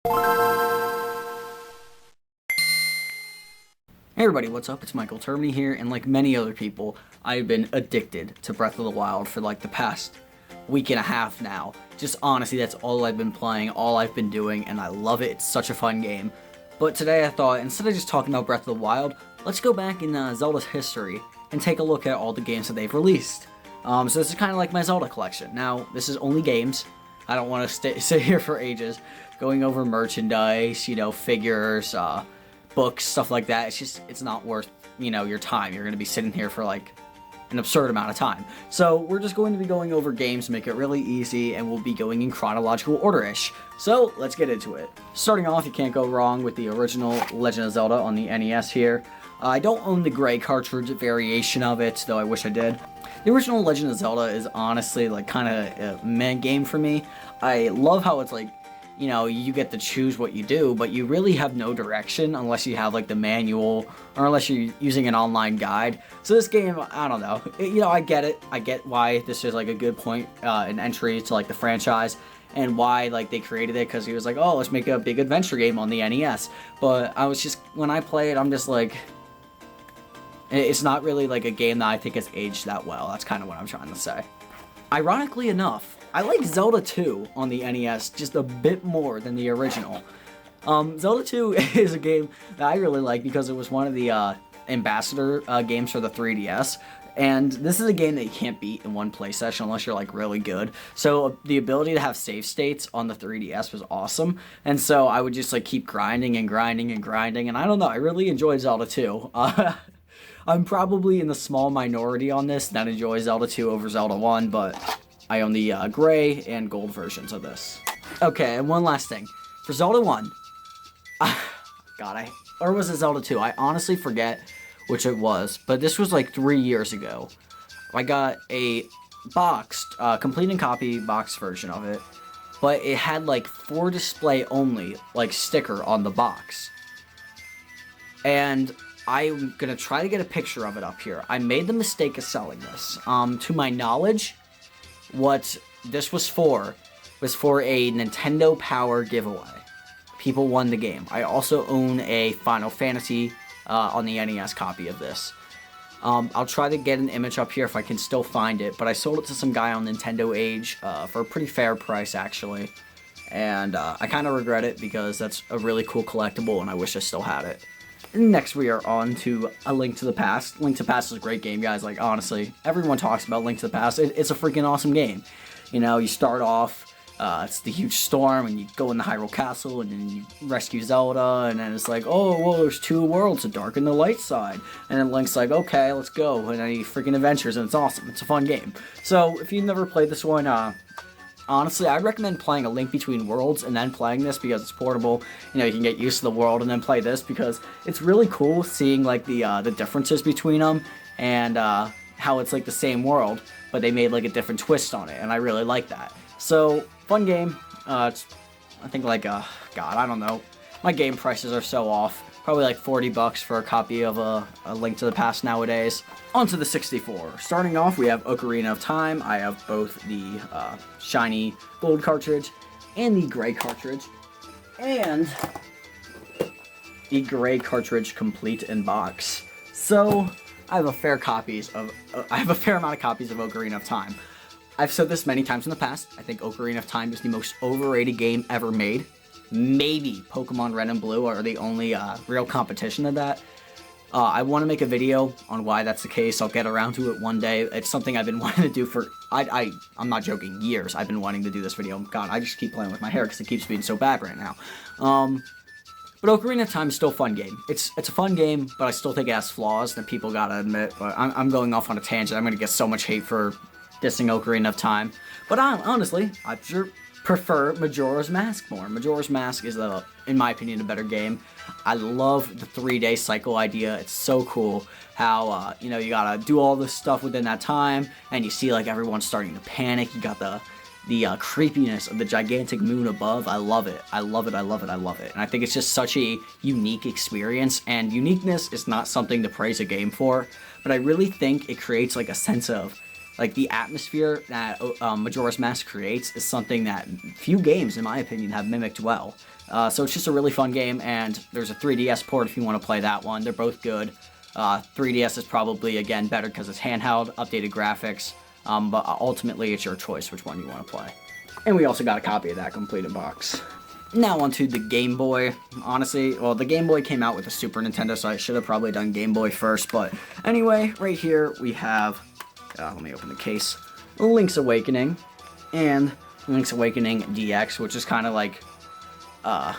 Hey everybody, what's up? It's Michael Termini here, and like many other people, I've been addicted to Breath of the Wild for like the past week and a half now. Just honestly, that's all I've been playing, all I've been doing, and I love it. It's such a fun game. But today I thought, instead of just talking about Breath of the Wild, let's go back in Zelda's history and take a look at all the games that they've released. So this is kind of like my Zelda collection. Now, this is only games. I don't want to sit here for ages going over merchandise, figures, books, stuff like that. It's not worth, your time. You're going to be sitting here for like an absurd amount of time. So we're just going to be going over games, make it really easy, and we'll be going in chronological order-ish. So let's get into it. Starting off, you can't go wrong with the original Legend of Zelda on the NES here. I don't own the gray cartridge variation of it, though I wish I did. The original Legend of Zelda is honestly like kind of a meh game for me. I love how it's like, you get to choose what you do, but you really have no direction unless you have like the manual or unless you're using an online guide. So this game, I don't know. I get it. I get why this is like a good point, an entry to like the franchise, and why like they created it, because he was like, oh, let's make a big adventure game on the NES. But when I play it, I'm just like, it's not really like a game that I think has aged that well. That's kind of what I'm trying to say. Ironically enough, I like Zelda 2 on the NES just a bit more than the original. Zelda 2 is a game that I really like because it was one of the ambassador games for the 3DS. And this is a game that you can't beat in one play session unless you're like really good. So the ability to have save states on the 3DS was awesome. And so I would just like keep grinding and grinding and grinding. And I don't know, I really enjoyed Zelda 2. I'm probably in the small minority on this that enjoys Zelda 2 over Zelda 1, but I own the gray and gold versions of this. Okay, and one last thing. For Zelda 1, or was it Zelda 2? I honestly forget which it was, but this was like 3 years ago. I got a boxed, complete and copy box version of it, but it had like for display only, like sticker on the box. And I'm gonna try to get a picture of it up here. I made the mistake of selling this. To my knowledge, what this was for a Nintendo Power giveaway. People won the game. I also own a Final Fantasy on the NES copy of this. I'll try to get an image up here if I can still find it, but I sold it to some guy on Nintendo Age for a pretty fair price, actually. And I kind of regret it because that's a really cool collectible and I wish I still had it. Next, we are on to A Link to the Past. Link to the Past is a great game, guys. Like, honestly, everyone talks about Link to the Past. It's a freaking awesome game. You start off, it's the huge storm, and you go in the Hyrule Castle, and then you rescue Zelda, and then it's like, oh, well, there's two worlds, a dark and the light side. And then Link's like, okay, let's go, and then he freaking adventures, and it's awesome. It's a fun game. So, if you've never played this one, honestly, I'd recommend playing A Link Between Worlds and then playing this because it's portable. You can get used to the world and then play this because it's really cool seeing like the differences between them and how it's like the same world, but they made like a different twist on it, and I really like that. So, fun game. It's, I think like, God, I don't know. My game prices are so off. Probably like $40 for a copy of a Link to the Past nowadays. On to the 64. Starting off, we have Ocarina of Time. I have both the shiny gold cartridge and the gray cartridge. And the gray cartridge complete in box. So, I have a fair amount of copies of Ocarina of Time. I've said this many times in the past. I think Ocarina of Time is the most overrated game ever made. Maybe Pokemon Red and Blue are the only real competition of that. I want to make a video on why that's the case. I'll get around to it one day. It's something I've been wanting to do for, I'm not joking, years. I've been wanting to do this video. God, I just keep playing with my hair because it keeps being so bad right now. But Ocarina of Time is still a fun game. It's a fun game, but I still think it has flaws that people gotta admit. But I'm going off on a tangent. I'm gonna get so much hate for dissing Ocarina of Time. But honestly, I sure prefer Majora's Mask more. Majora's Mask is, in my opinion, a better game. I love the 3-day cycle idea. It's so cool how, you gotta do all this stuff within that time, and you see, like, everyone starting to panic. You got the creepiness of the gigantic moon above. I love it. I love it. I love it. I love it. And I think it's just such a unique experience, and uniqueness is not something to praise a game for, but I really think it creates, like, a sense of Like, the atmosphere that Majora's Mask creates is something that few games, in my opinion, have mimicked well. So it's just a really fun game, and there's a 3DS port if you want to play that one. They're both good. 3DS is probably, again, better because it's handheld, updated graphics, but ultimately it's your choice which one you want to play. And we also got a copy of that completed box. Now onto the Game Boy. Honestly, well, the Game Boy came out with the Super Nintendo, so I should have probably done Game Boy first, but anyway, right here we have, let me open the case, Link's Awakening, and Link's Awakening DX, which is kind of like a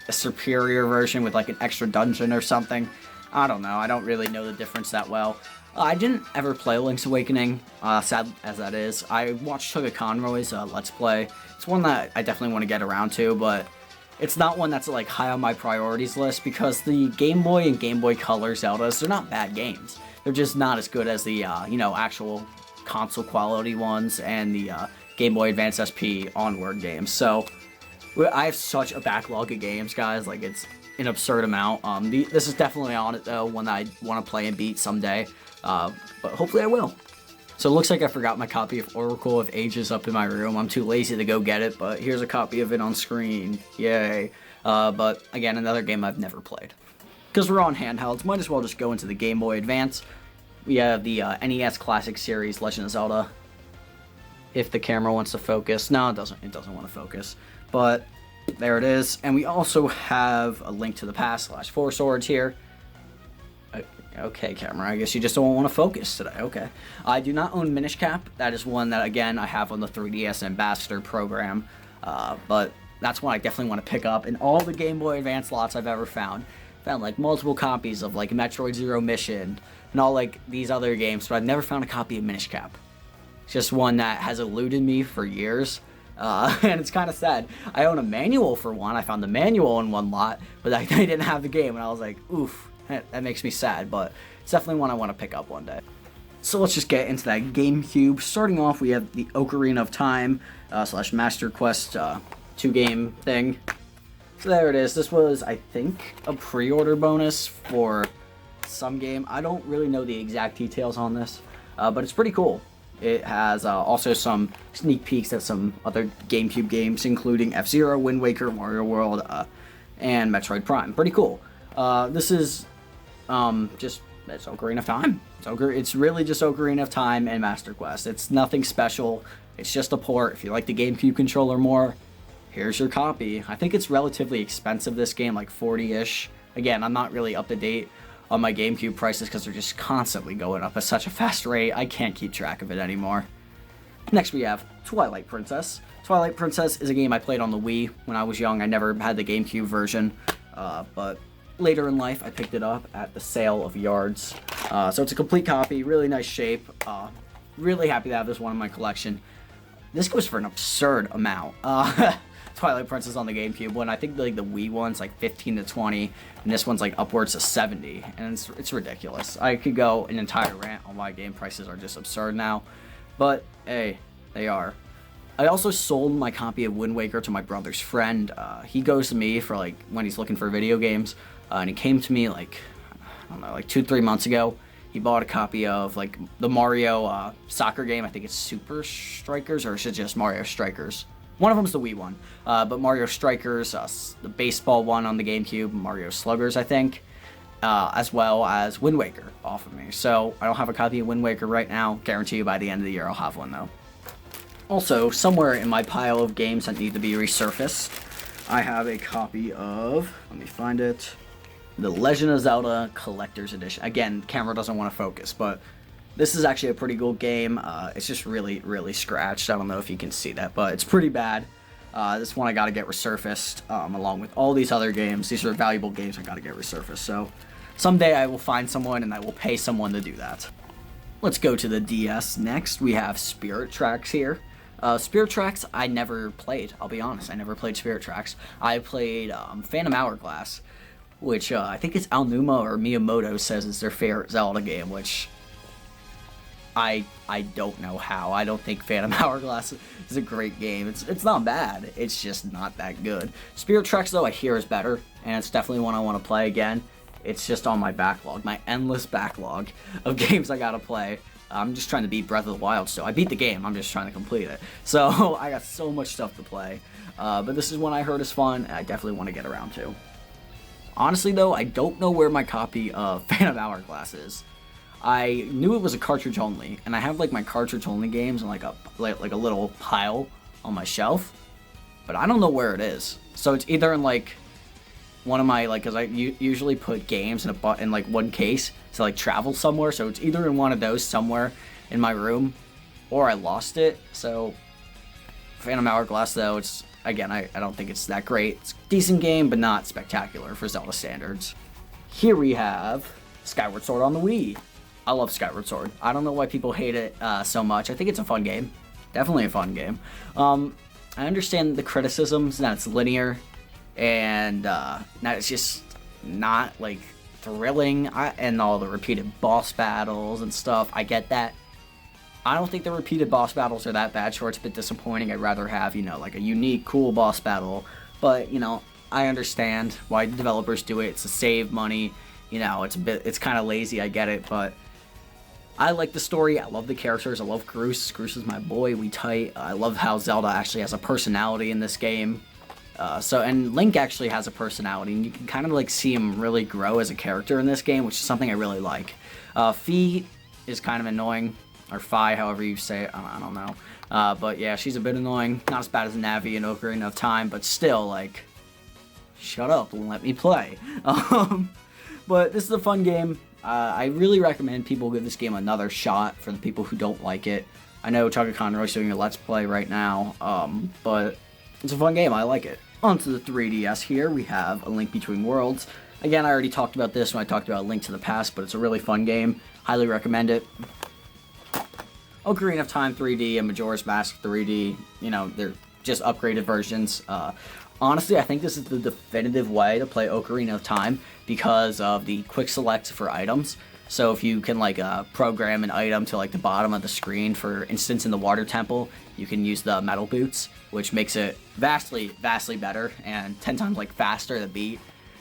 superior version with like an extra dungeon or something. I don't know, I don't really know the difference that well. I didn't ever play Link's Awakening, sad as that is. I watched Suga Conroy's Let's Play. It's one that I definitely want to get around to, but it's not one that's like high on my priorities list because the Game Boy and Game Boy Color Zeldas, they're not bad games. They're just not as good as the, actual console quality ones and the Game Boy Advance SP Onward games. So, I have such a backlog of games, guys, like it's an absurd amount. This is definitely on it, though, one that I want to play and beat someday, but hopefully I will. So it looks like I forgot my copy of Oracle of Ages up in my room. I'm too lazy to go get it, but here's a copy of it on screen. Yay. But again, another game I've never played. Because we're on handhelds, might as well just go into the Game Boy Advance. We have the NES Classic Series Legend of Zelda. If the camera wants to focus. No, it doesn't want to focus. But there it is. And we also have A Link to the Past / Four Swords here. Okay, camera, I guess you just don't want to focus today. Okay. I do not own Minish Cap. That is one that, again, I have on the 3DS Ambassador program. But that's one I definitely want to pick up. In all the Game Boy Advance lots I've ever found, like multiple copies of like Metroid Zero Mission and all like these other games, but I've never found a copy of Minish Cap. It's just one that has eluded me for years. And it's kind of sad. I own a manual for one. I found the manual in one lot, but I didn't have the game, and I was like, oof. That makes me sad, but it's definitely one I want to pick up one day. So let's just get into that GameCube. Starting off, we have the Ocarina of Time / Master Quest 2-game thing. So there it is. This was, I think, a pre-order bonus for some game. I don't really know the exact details on this, but it's pretty cool. It has also some sneak peeks at some other GameCube games, including F-Zero, Wind Waker, Mario World, and Metroid Prime. Pretty cool. This is it's Ocarina of Time. It's really just Ocarina of Time and Master Quest. It's nothing special. It's just a port. If you like the GameCube controller more, here's your copy. I think it's relatively expensive, this game, like 40-ish. Again, I'm not really up to date on my GameCube prices because they're just constantly going up at such a fast rate. I can't keep track of it anymore. Next we have Twilight Princess. Twilight Princess is a game I played on the Wii when I was young. I never had the GameCube version, but later in life, I picked it up at the sale of yards. So it's a complete copy, really nice shape. Really happy to have this one in my collection. This goes for an absurd amount. Twilight Princess on the GameCube, when I think like the Wii one's like 15 to 20, and this one's like upwards to 70, and it's ridiculous. I could go an entire rant on why game prices are just absurd now, but hey, they are. I also sold my copy of Wind Waker to my brother's friend. He goes to me for like when he's looking for video games. And he came to me like, I don't know, like 2-3 months ago. He bought a copy of like the Mario soccer game. I think it's Super Strikers, or is it just Mario Strikers? One of them's the Wii one. But Mario Strikers, the baseball one on the GameCube, Mario Sluggers, I think, as well as Wind Waker off of me. So I don't have a copy of Wind Waker right now. Guarantee you by the end of the year I'll have one though. Also, somewhere in my pile of games that need to be resurfaced, I have a copy of, let me find it, The Legend of Zelda Collector's Edition. Again, camera doesn't want to focus, but this is actually a pretty cool game. It's just really, really scratched. I don't know if you can see that, but it's pretty bad. This one I got to get resurfaced, along with all these other games. These are valuable games I got to get resurfaced. So someday I will find someone and I will pay someone to do that. Let's go to the DS next. We have Spirit Tracks here. Spirit Tracks I never played. I'll be honest, I never played Spirit Tracks. I played Phantom Hourglass, which I think it's Aonuma or Miyamoto says is their favorite Zelda game, which I don't know how. I don't think Phantom Hourglass is a great game. It's not bad. It's just not that good. Spirit Tracks, though, I hear is better, and it's definitely one I want to play again. It's just on my backlog, my endless backlog of games I gotta play. I'm just trying to beat Breath of the Wild still. I beat the game, I'm just trying to complete it. So I got so much stuff to play. But this is one I heard is fun, and I definitely want to get around to. Honestly though, I don't know where my copy of Phantom Hourglass is. I knew it was a cartridge only, and I have like my cartridge only games in like a little pile on my shelf, but I don't know where it is. So it's either in like one of my because I usually put games in like one case to like travel somewhere. So it's either in one of those somewhere in my room, or I lost it. So Phantom Hourglass though, it's again I don't think it's that great. It's a decent game, but not spectacular for Zelda standards. Here we have Skyward Sword on the Wii. I love Skyward Sword. I don't know why people hate it so much. I think it's a fun game. Definitely a fun game. I understand the criticisms that it's linear and that it's just not like thrilling and all the repeated boss battles and stuff. I get that. I don't think the repeated boss battles are that bad. Sure, it's a bit disappointing. I'd rather have, like a unique, cool boss battle. But, I understand why the developers do it. It's to save money. It's kind of lazy. I get it, but I like the story. I love the characters. I love Groose. Groose is my boy. We tight. I love how Zelda actually has a personality in this game. And Link actually has a personality, and you can kind of like see him really grow as a character in this game, which is something I really like. Fi is kind of annoying, or Fi, however you say it. I don't know. But yeah, she's a bit annoying. Not as bad as Navi in Ocarina of Time, but still, like, shut up and let me play. But this is a fun game. I really recommend people give this game another shot for the people who don't like it. I know Chugga Conroy's doing a Let's Play right now, but it's a fun game. I like it. Onto the 3DS here, we have A Link Between Worlds. Again, I already talked about this when I talked about Link to the Past, but it's a really fun game. Highly recommend it. Ocarina of Time 3D and Majora's Mask 3D, they're just upgraded versions. Honestly, I think this is the definitive way to play Ocarina of Time because of the quick select for items. So if you can program an item to the bottom of the screen, for instance in the water temple, you can use the metal boots, which makes it vastly better and 10 times faster to beat.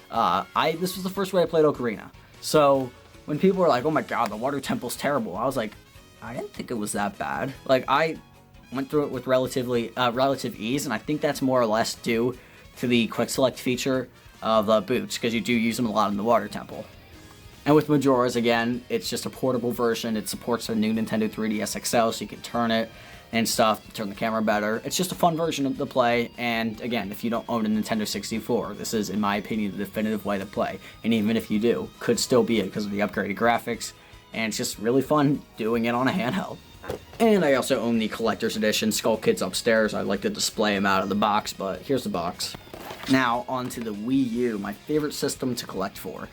This was the first way I played Ocarina. So when people were like, "Oh my god, the water temple's terrible," I was like, I didn't think it was that bad. I went through it with relative ease, and I think that's more or less due to the quick select feature of the boots, because you do use them a lot in the water temple. And with Majora's, again, it's just a portable version. It supports the new Nintendo 3DS XL, so you can turn it and stuff, turn the camera better. It's just a fun version of the play, and again, if you don't own a Nintendo 64, this is, in my opinion, the definitive way to play. And even if you do, could still be it because of the upgraded graphics, and it's just really fun doing it on a handheld. And I also own the Collector's Edition. Skull Kid's upstairs. I like to display him out of the box, but here's the box. Now, onto the Wii U, my favorite system to collect for.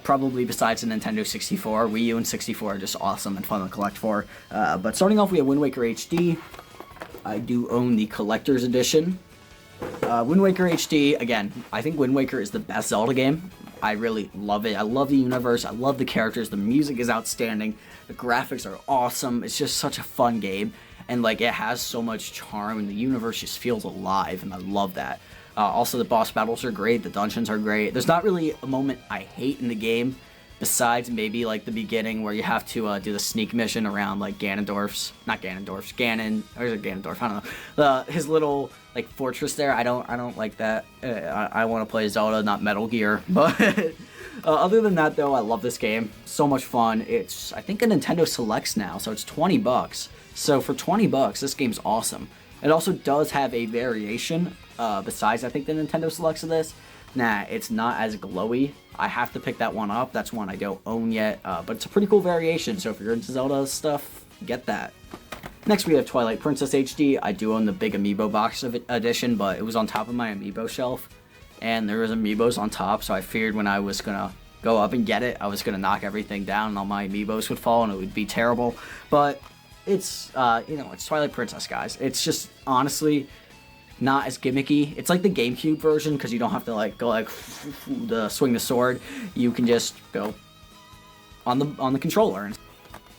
Probably besides the Nintendo 64. Wii U and 64 are just awesome and fun to collect for. But starting off, we have Wind Waker HD. I do own the Collector's Edition. Wind Waker HD, again, I think Wind Waker is the best Zelda game. I really love it. I love the universe. I love the characters. The music is outstanding. The graphics are awesome. It's just such a fun game. And it has so much charm, and the universe just feels alive, and I love that. Also, the boss battles are great. The dungeons are great. There's not really a moment I hate in the game, besides maybe the beginning where you have to do the sneak mission around Ganon, or is it Ganondorf? I don't know. His little fortress there. I don't like that. I want to play Zelda, not Metal Gear. But other than that, though, I love this game. So much fun. It's, I think, a Nintendo Selects now, so it's $20. So for $20, this game's awesome. It also does have a variation, besides, I think, the Nintendo Selects of this. Nah, it's not as glowy. I have to pick that one up. That's one I don't own yet, but it's a pretty cool variation, so if you're into Zelda stuff, get that. Next, we have Twilight Princess HD. I do own the big Amiibo box edition, but it was on top of my Amiibo shelf, and there was Amiibos on top, so I figured when I was gonna go up and get it, I was gonna knock everything down, and all my Amiibos would fall, and it would be terrible. But it's, it's Twilight Princess, guys. It's just, honestly, not as gimmicky. It's like the GameCube version, because you don't have to go swing the sword. You can just go on the controller.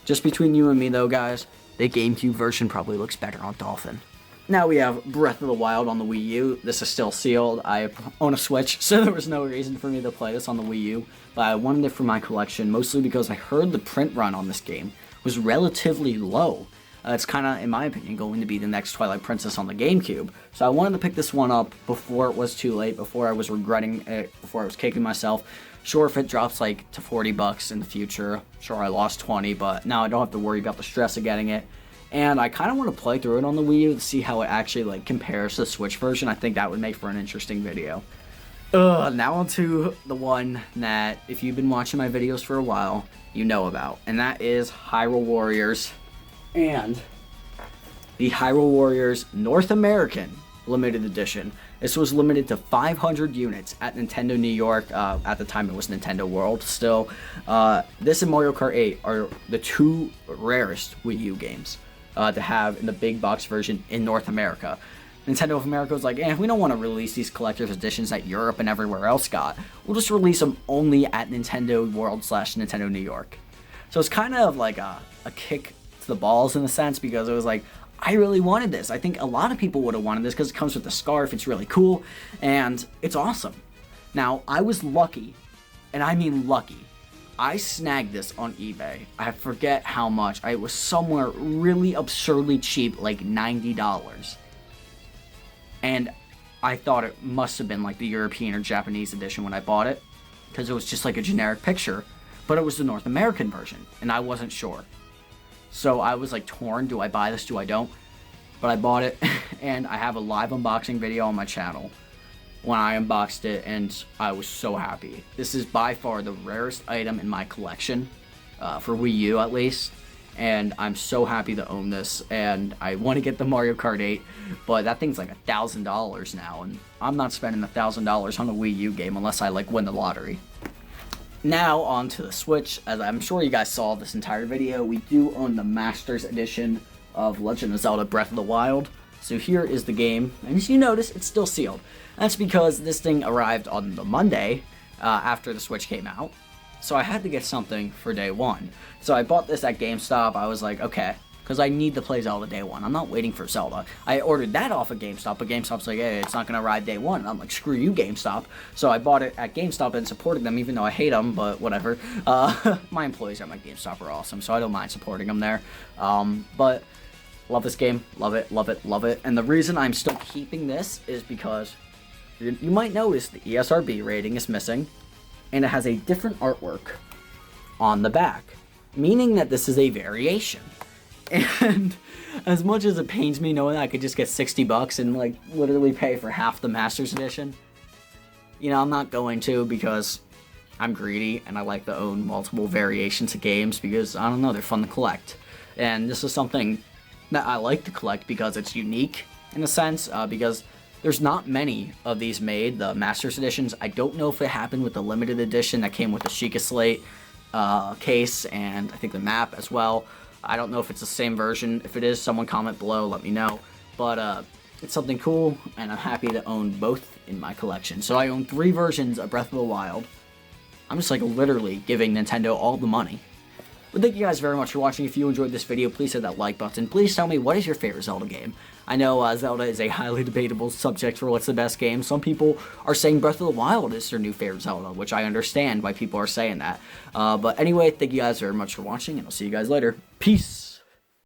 Just between you and me, though, guys, the GameCube version probably looks better on Dolphin. Now we have Breath of the Wild on the Wii U. This is still sealed. I own a Switch, so there was no reason for me to play this on the Wii U, but I wanted it for my collection, mostly because I heard the print run on this game was relatively low. It's kind of, in my opinion, going to be the next Twilight Princess on the GameCube. So I wanted to pick this one up before it was too late, before I was regretting it, before I was kicking myself. Sure, if it drops like to $40 in the future, sure, I lost 20, but now I don't have to worry about the stress of getting it. And I kind of want to play through it on the Wii U to see how it actually like compares to the Switch version. I think that would make for an interesting video. Now on to the one that, if you've been watching my videos for a while, you know about. And that is Hyrule Warriors. And the Hyrule Warriors North American limited edition. This was limited to 500 units at Nintendo New York. At the time, it was Nintendo World still. This and Mario Kart 8 are the two rarest Wii U games to have in the big box version in North America. Nintendo of America was like, we don't want to release these collector's editions that Europe and everywhere else got. We'll just release them only at Nintendo World / Nintendo New York. So it's kind of like a kick to the balls in a sense, because it was like, I really wanted this. I think a lot of people would have wanted this because it comes with the scarf. It's really cool, and it's awesome. Now, I was lucky, and I mean lucky. I snagged this on eBay. I forget how much. It was somewhere really absurdly cheap, like $90. And I thought it must have been like the European or Japanese edition when I bought it, because it was just like a generic picture. But it was the North American version, and I wasn't sure. So I was like torn, do I buy this, do I don't? But I bought it, and I have a live unboxing video on my channel when I unboxed it, and I was so happy. This is by far the rarest item in my collection, for Wii U at least, and I'm so happy to own this, and I want to get the Mario Kart 8, but that thing's like $1,000 now, and I'm not spending $1,000 on a Wii U game unless I like win the lottery. Now on to the Switch. As I'm sure you guys saw this entire video, we do own the Masters Edition of Legend of Zelda Breath of the Wild. So here is the game, and as you notice, it's still sealed. That's because this thing arrived on the Monday after the Switch came out, so I had to get something for day one. So I bought this at GameStop. I was like, okay, because I need to play Zelda day one. I'm not waiting for Zelda. I ordered that off of GameStop, but GameStop's like, hey, it's not going to arrive day one. And I'm like, screw you, GameStop. So I bought it at GameStop and supported them, even though I hate them, but whatever. My employees at my GameStop are awesome, so I don't mind supporting them there. But love this game. Love it, love it, love it. And the reason I'm still keeping this is because you might notice the ESRB rating is missing, and it has a different artwork on the back, meaning that this is a variation. And as much as it pains me knowing that I could just get $60 and like literally pay for half the Masters Edition, you know, I'm not going to, because I'm greedy and I like to own multiple variations of games because, I don't know, they're fun to collect. And this is something that I like to collect because it's unique in a sense, because there's not many of these made, the Masters Editions. I don't know if it happened with the limited edition that came with the Sheikah Slate case and I think the map as well. I don't know if it's the same version. If it is, someone comment below, let me know. But it's something cool, and I'm happy to own both in my collection. So I own 3 versions of Breath of the Wild. I'm just like literally giving Nintendo all the money. But thank you guys very much for watching. If you enjoyed this video, please hit that like button. Please tell me, what is your favorite Zelda game? I know Zelda is a highly debatable subject for what's the best game. Some people are saying Breath of the Wild is their new favorite Zelda, which I understand why people are saying that. But anyway, thank you guys very much for watching, and I'll see you guys later. Peace!